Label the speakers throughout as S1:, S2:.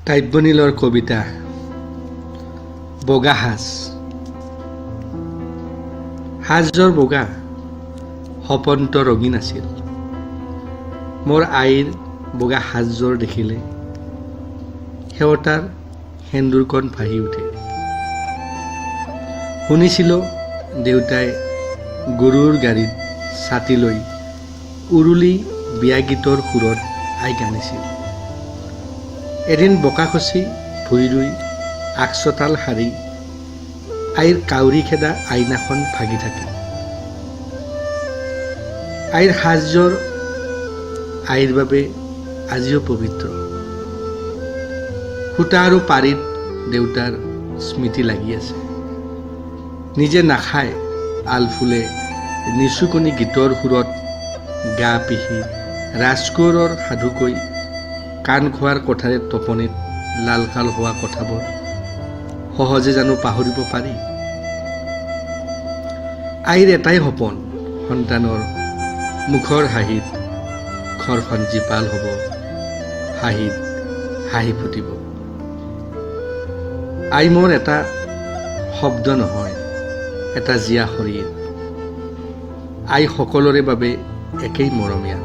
S1: কাব্যনীলৰ কবিতা বগা সাজ। সাজযোৰ বগা সপন্ত ৰঙীন আছিল। মোৰ আইৰ বগা সাজযোৰ দেখিলে সেৱতাৰ সেন্দুৰকণ ভাহি উঠে। শুনিছিলোঁ দেউতাই গৰুৰ গাড়ীত ছাতি লৈ উৰুলি বিয়া গীতৰ সুৰত আই গানিছিল। এদিন বোকাখচি ভুই ৰুই আগচোতাল সাৰি আইৰ কাউৰী খেদা আইনাখন ভাগি থাকে। আইৰ সাজযোৰ আইৰ বাবে আজিও পবিত্ৰ। সূতা আৰু পাৰিত দেউতাৰ স্মৃতি লাগি আছে। নিজে নাখায় আলফুলে নিচুকনি গীতৰ সুৰত গা পিহি ৰাজকোঁৱৰৰ সাধু কৈ কাণ খোৱাৰ কথাৰে টোপনিত লালকাল হোৱা কথাবোৰ সহজে জানো পাহৰিব পাৰি? আইৰ এটাই সপোন, সন্তানৰ মুখৰ হাঁহিত ঘৰখন জীপাল হ'ব, হাঁহিত হাঁহি ফুটিব। আই মোৰ এটা শব্দ নহয়, এটা জীয়া শৰীৰ। আই সকলোৰে বাবে একেই মৰমীয়া।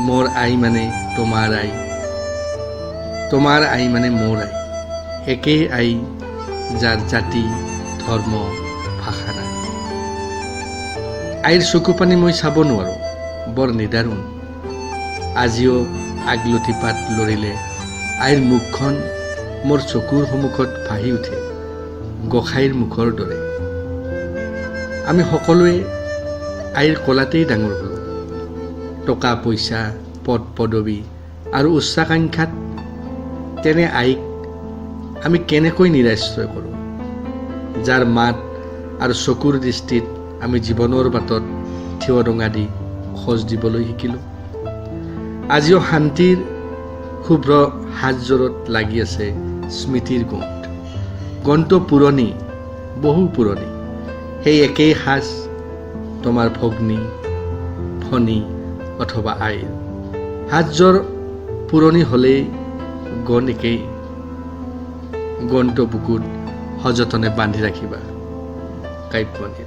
S1: মোৰ আই মানে তোমাৰ আই, তোমাৰ আই মানে মোৰ আই। একেই আই যাৰ জাতি ধৰ্ম ভাষা নাই। আইৰ চকু পানী মই চাব নোৱাৰোঁ, বৰ নিদাৰুণ। আজিও আগলতি পাত লৰিলে আইৰ মুখখন মোৰ চকুৰ সন্মুখত ভাহি উঠে গোসাঁইৰ মুখৰ দৰে। আমি সকলোৱে আইৰ কোলাতেই ডাঙৰ হ'লোঁ। টকা পইচা পদ পদবী আৰু উচ্চাকাংক্ষাত তেনে আইক আমি কেনেকৈ নিৰাশ্ৰয় কৰোঁ, যাৰ মাত আৰু চকুৰ দৃষ্টিত আমি জীৱনৰ বাটত থিয় ডঙা দি খোজ দিবলৈ শিকিলোঁ। আজিও শান্তিৰ শুভ্ৰ সাজযোৰত লাগি আছে স্মৃতিৰ গোন্ধ। গন্ধটো পুৰণি, বহু পুৰণি। সেই একেই সাজ তোমাৰ ভগ্নী, ভনী অথবা আইৰ। সাজযোৰ পুৰণি হ'লেই গণ একেই। গণটো বুকুত সযতনে বান্ধি ৰাখিবা। কাব্যনীল।